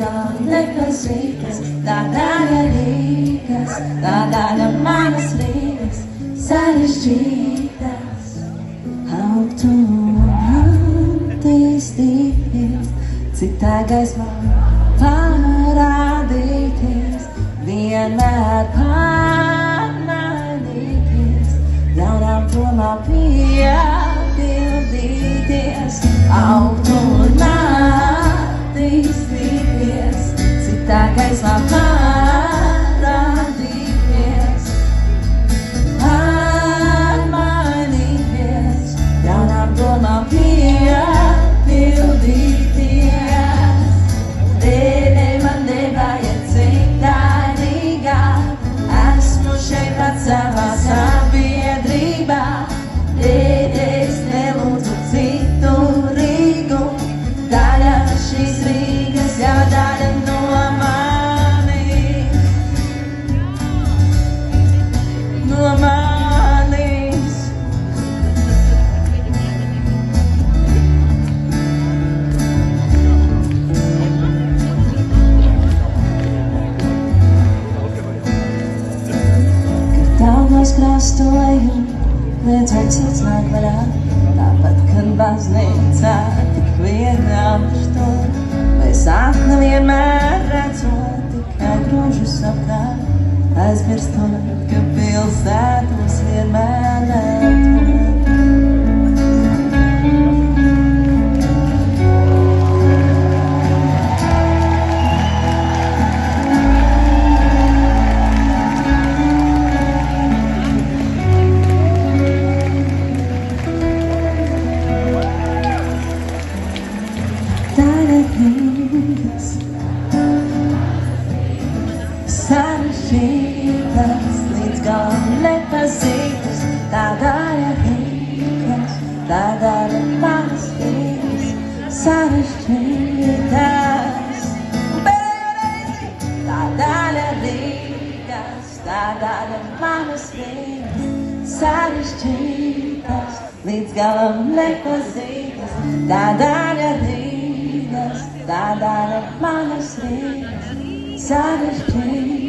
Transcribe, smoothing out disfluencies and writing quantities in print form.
galam nepazītas, tā daļa Rīgas, tā daļa manas Rīgas, sarežģītas. Augt un attīstīties, citā gaismā parādīties, vienmēr pārmainīties, jaunām domām piepildīties. Augt un attīstīties, citā gaismā parādīties, pārmainīties, jaunām domām piepildīties. Dēļ man nevajag citā Rīgā, esmu šeit pats savā sabiedrībā. Dēļ es nelūdzu citu Rīgu, daļa šīs Rīgas jau daļa no manis, no manis. Kad Daugavas krastoju, viens vai cits nāk varā, tāpat, kad baznīcā tik vienām štor. Vai sākna vienmēr redzot tikai grožus apkārt, aizmirstot, ka pilsētos vienmēr vētot. Rīgas, sarežģītas, līdz galam nepazītas, tā daļa Rīgas, tā daļa manas Rīgas, sarežģītas. Tā daļa Rīgas, tā daļa manas Rīgas, sarežģītas, līdz galam nepazītas, tā daļa Rīgas, tā daļa manas Rīgas, sarežģītas.